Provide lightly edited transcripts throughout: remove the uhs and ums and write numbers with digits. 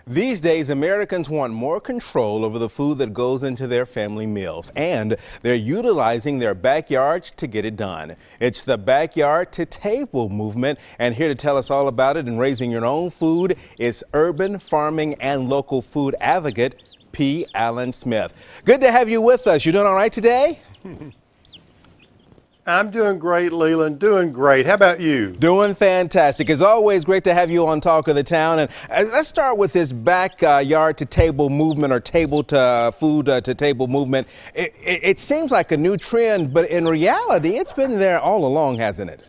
These days, Americans want more control over the food that goes into their family meals, and they're utilizing their backyards to get it done. It's the Backyard to Table movement, and here to tell us all about it and raising your own food is urban farming and local food advocate P. Allen Smith. Good to have you with us. You doing all right today? I'm doing great, Leland. Doing great. How about you? Doing fantastic. It's always great to have you on Talk of the Town. And let's start with this backyard to table movement, or table to food to table movement. It seems like a new trend, but in reality, it's been there all along, hasn't it?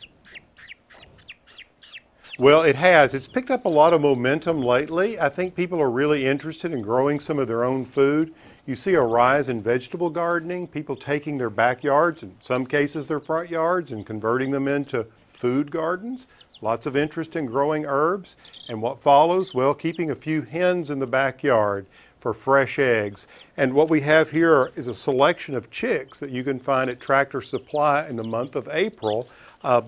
Well, it has. It's picked up a lot of momentum lately. I think people are really interested in growing some of their own food. You see a rise in vegetable gardening, people taking their backyards, in some cases their front yards, and converting them into food gardens. Lots of interest in growing herbs. And what follows? Well, keeping a few hens in the backyard for fresh eggs. And what we have here is a selection of chicks that you can find at Tractor Supply in the month of April.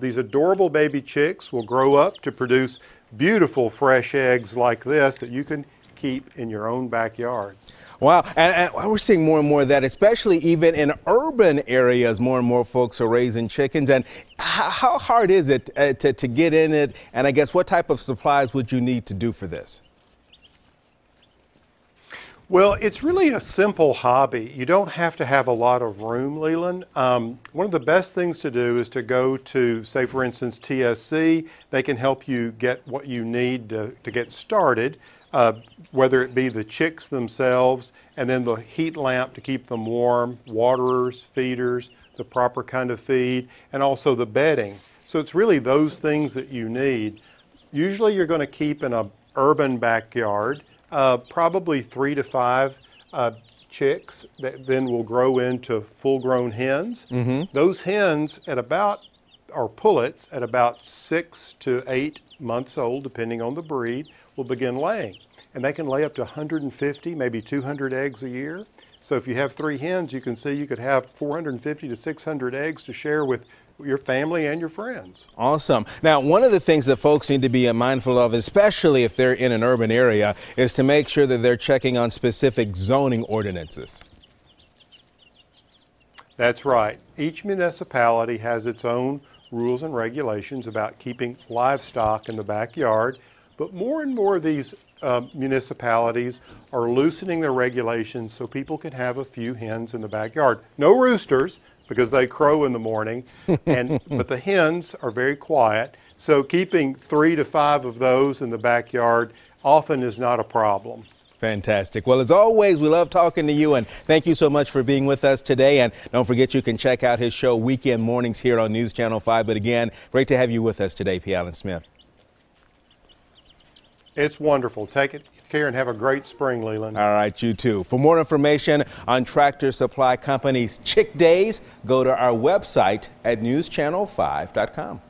These adorable baby chicks will grow up to produce beautiful fresh eggs like this that you can keep in your own backyard. Wow, and we're seeing more and more of that, especially even in urban areas. More and more folks are raising chickens. And how hard is it to get in it? And I guess what type of supplies would you need to do for this? Well, it's really a simple hobby. You don't have to have a lot of room, Leland. One of the best things to do is to go to, say, for instance, TSC. They can help you get what you need to get started. Whether it be the chicks themselves, and then the heat lamp to keep them warm, waterers, feeders, the proper kind of feed, and also the bedding. So it's really those things that you need. Usually you're going to keep in an urban backyard, probably 3 to 5 chicks that then will grow into full-grown hens. Those hens or pullets at about 6 to 8 months old, depending on the breed, will begin laying. And they can lay up to 150, maybe 200 eggs a year. So if you have 3 hens, you can see you could have 450 to 600 eggs to share with your family and your friends. Awesome. Now, one of the things that folks need to be mindful of, especially if they're in an urban area, is to make sure that they're checking on specific zoning ordinances. That's right. Each municipality has its own rules and regulations about keeping livestock in the backyard. But more and more of these municipalities are loosening their regulations so people can have a few hens in the backyard. No roosters, because they crow in the morning, but the hens are very quiet. So keeping 3 to 5 of those in the backyard often is not a problem. Fantastic. Well, as always, we love talking to you, and thank you so much for being with us today. And don't forget, you can check out his show Weekend Mornings here on News Channel 5. But again, great to have you with us today, P. Allen Smith. It's wonderful. Take care and have a great spring, Leland. All right, you too. For more information on Tractor Supply Company's Chick Days, go to our website at newschannel5.com.